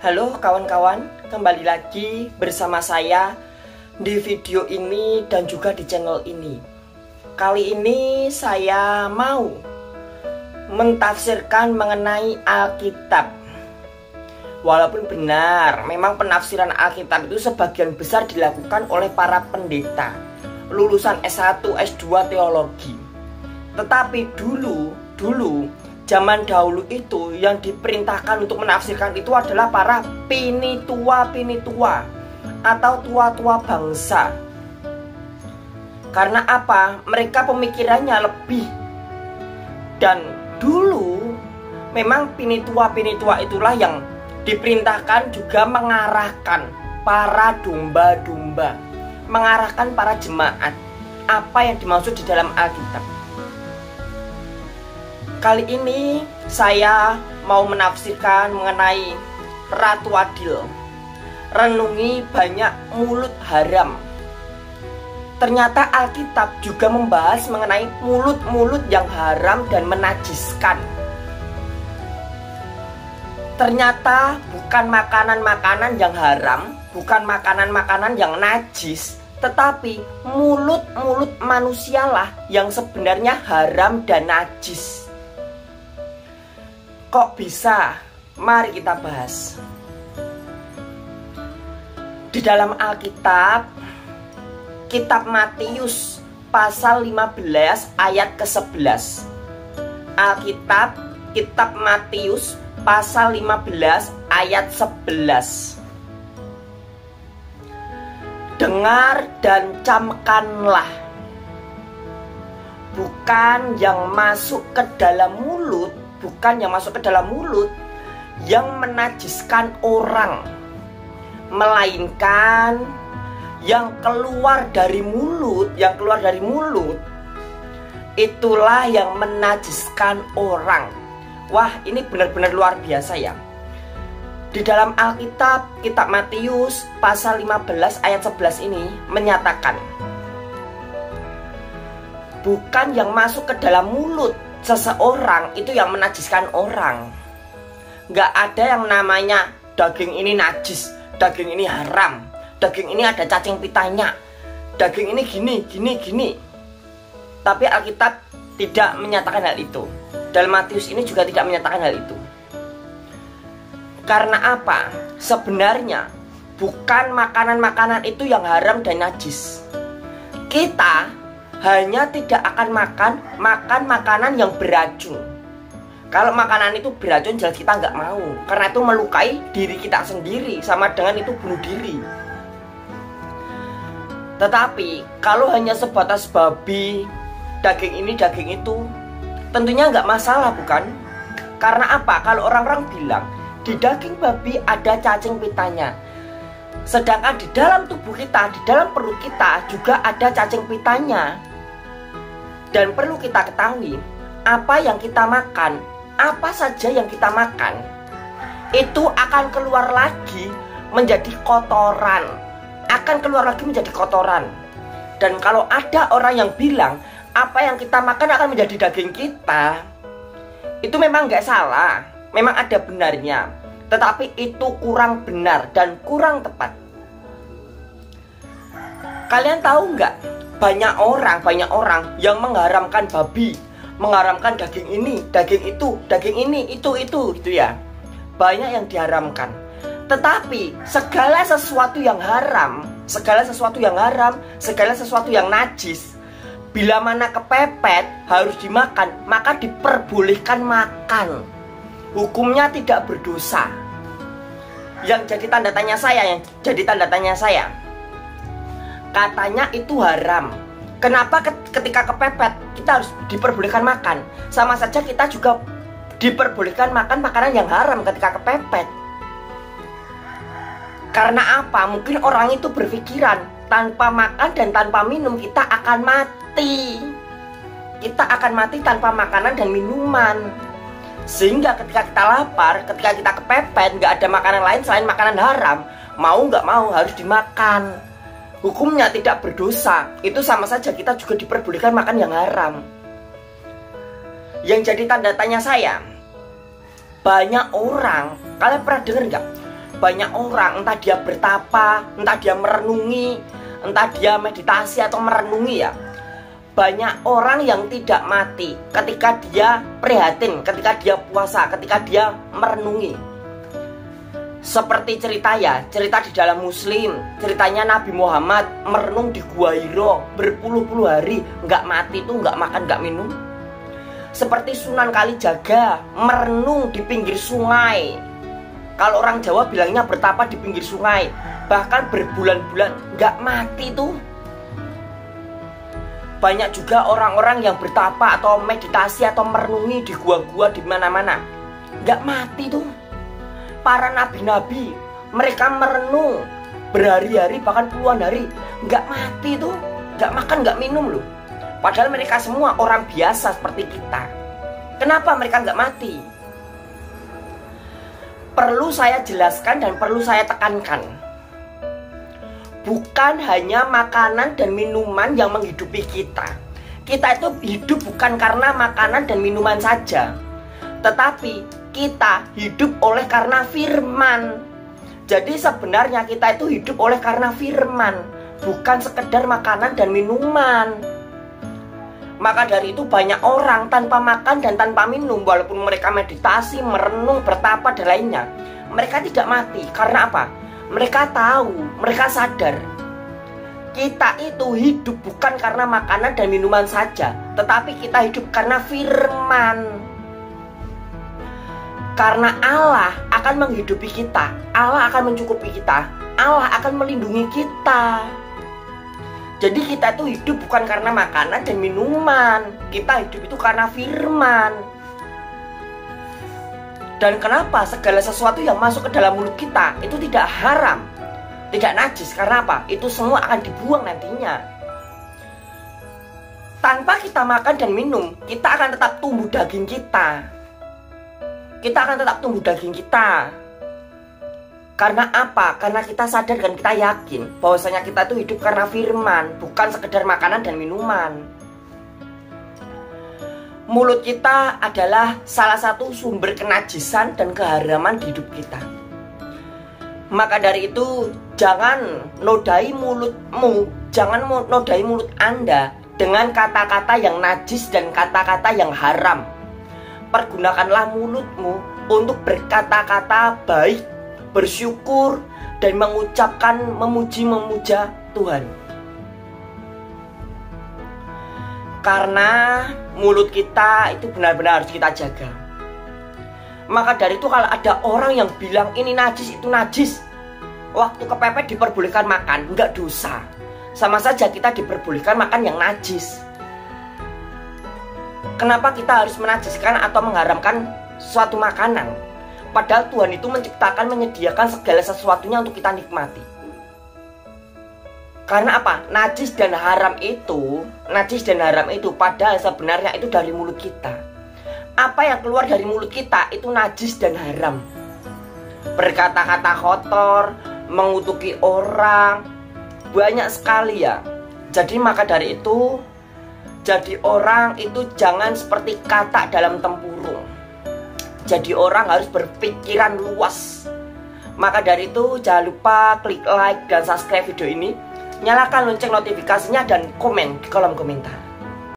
Halo kawan-kawan, kembali lagi bersama saya di video ini dan juga di channel ini. Kali ini saya mau mentafsirkan mengenai Alkitab. Walaupun benar, memang penafsiran Alkitab itu sebagian besar dilakukan oleh para pendeta lulusan S1, S2 teologi. Tetapi dulu zaman dahulu itu yang diperintahkan untuk menafsirkan itu adalah para pinitua atau tua-tua bangsa. Karena apa? Mereka pemikirannya lebih. Dan dulu memang pinitua itulah yang diperintahkan juga mengarahkan para domba-domba, mengarahkan para jemaat. Apa yang dimaksud di dalam Alkitab? Kali ini saya mau menafsirkan mengenai Ratu Adil. Renungi banyak mulut haram. Ternyata Alkitab juga membahas mengenai mulut-mulut yang haram dan menajiskan. Ternyata bukan makanan-makanan yang haram, bukan makanan-makanan yang najis, tetapi mulut-mulut manusialah yang sebenarnya haram dan najis. Kok bisa? Mari kita bahas. Di dalam Alkitab, kitab Matius pasal 15 ayat ke-11. Alkitab, kitab Matius pasal 15 ayat 11. Dengar dan camkanlah, bukan yang masuk ke dalam mulut, yang menajiskan orang, melainkan yang keluar dari mulut, itulah yang menajiskan orang. Wah, ini benar-benar luar biasa ya. Di dalam Alkitab, kitab Matius pasal 15 ayat 11 ini menyatakan, bukan yang masuk ke dalam mulut seseorang itu yang menajiskan orang. Gak ada yang namanya daging ini najis, daging ini haram, daging ini ada cacing pitanya, daging ini gini. Tapi Alkitab tidak menyatakan hal itu. Dalam Matius ini juga tidak menyatakan hal itu. Karena apa? Sebenarnya bukan makanan-makanan itu yang haram dan najis. Kita hanya tidak akan makan makanan yang beracun. Kalau makanan itu beracun jelas kita nggak mau, karena itu melukai diri kita sendiri, sama dengan itu bunuh diri. Tetapi kalau hanya sebatas babi, daging ini daging itu, tentunya nggak masalah, bukan? Karena apa? Kalau orang-orang bilang di daging babi ada cacing pitanya, sedangkan di dalam tubuh kita, di dalam perut kita juga ada cacing pitanya. Dan perlu kita ketahui, apa yang kita makan, apa saja yang kita makan, itu akan keluar lagi menjadi kotoran. Dan kalau ada orang yang bilang apa yang kita makan akan menjadi daging kita, itu memang nggak salah, memang ada benarnya. Tetapi itu kurang benar dan kurang tepat. Kalian tahu nggak? Banyak orang yang mengharamkan babi, mengharamkan daging ini, daging itu, daging ini, itu gitu ya. Banyak yang diharamkan. Tetapi segala sesuatu yang haram, segala sesuatu yang najis, bila mana kepepet harus dimakan, maka diperbolehkan makan. Hukumnya tidak berdosa. Yang jadi tanda tanya saya, katanya itu haram. Kenapa ketika kepepet kita harus diperbolehkan makan? Sama saja kita juga diperbolehkan makan makanan yang haram ketika kepepet. Karena apa? Mungkin orang itu berpikiran tanpa makan dan tanpa minum kita akan mati. Kita akan mati tanpa makanan dan minuman. Sehingga ketika kita lapar, ketika kita kepepet, nggak ada makanan lain selain makanan haram, mau nggak mau harus dimakan. Hukumnya tidak berdosa. Itu sama saja kita juga diperbolehkan makan yang haram. Yang jadi tanda tanya saya, banyak orang, kalian pernah dengar nggak? Banyak orang, entah dia bertapa, entah dia merenungi, entah dia meditasi atau merenungi ya, banyak orang yang tidak mati ketika dia prihatin, ketika dia puasa, ketika dia merenungi. Seperti cerita di dalam Muslim, ceritanya Nabi Muhammad merenung di Gua Hiro berpuluh-puluh hari, nggak mati tuh, nggak makan, nggak minum. Seperti Sunan Kalijaga merenung di pinggir sungai. Kalau orang Jawa bilangnya bertapa di pinggir sungai, bahkan berbulan-bulan nggak mati tuh. Banyak juga orang-orang yang bertapa atau meditasi atau merenungi di gua-gua di mana-mana, nggak mati tuh. Para nabi-nabi, mereka merenung berhari-hari bahkan puluhan hari, nggak mati tuh, nggak makan, nggak minum loh. Padahal mereka semua orang biasa seperti kita. Kenapa mereka nggak mati? Perlu saya jelaskan dan perlu saya tekankan. Bukan hanya makanan dan minuman yang menghidupi kita. Kita itu hidup bukan karena makanan dan minuman saja, tetapi kita hidup oleh karena firman. Jadi sebenarnya kita itu hidup oleh karena firman, bukan sekedar makanan dan minuman. Maka dari itu banyak orang tanpa makan dan tanpa minum, walaupun mereka meditasi, merenung, bertapa dan lainnya, mereka tidak mati. Karena apa? Mereka tahu, mereka sadar, kita itu hidup bukan karena makanan dan minuman saja, tetapi kita hidup karena firman. Karena Allah akan menghidupi kita, Allah akan mencukupi kita, Allah akan melindungi kita. Jadi kita itu hidup bukan karena makanan dan minuman, kita hidup itu karena firman. Dan kenapa segala sesuatu yang masuk ke dalam mulut kita itu tidak haram, tidak najis? Karena apa? Itu semua akan dibuang nantinya. Tanpa kita makan dan minum, kita akan tetap tumbuh daging kita. Kita akan tetap tumbuh daging kita. Karena apa? Karena kita sadar dan kita yakin bahwasanya kita itu hidup karena firman, bukan sekedar makanan dan minuman. Mulut kita adalah salah satu sumber kenajisan dan keharaman di hidup kita. Maka dari itu, jangan nodai mulutmu, jangan nodai mulut Anda dengan kata-kata yang najis dan kata-kata yang haram. Pergunakanlah mulutmu untuk berkata-kata baik, bersyukur, dan mengucapkan memuji-memuja Tuhan. Karena mulut kita itu benar-benar harus kita jaga. Maka dari itu kalau ada orang yang bilang ini najis, itu najis, waktu kepepet diperbolehkan makan, enggak dosa. Sama saja kita diperbolehkan makan yang najis. Kenapa kita harus menajiskan atau mengharamkan suatu makanan? Padahal Tuhan itu menciptakan, menyediakan segala sesuatunya untuk kita nikmati. Karena apa? Najis dan haram itu padahal sebenarnya itu dari mulut kita. Apa yang keluar dari mulut kita itu najis dan haram. Berkata-kata kotor, mengutuki orang, banyak sekali ya. Jadi maka dari itu, jadi orang itu jangan seperti katak dalam tempurung. Jadi orang harus berpikiran luas. Maka dari itu jangan lupa klik like dan subscribe video ini. Nyalakan lonceng notifikasinya dan komen di kolom komentar.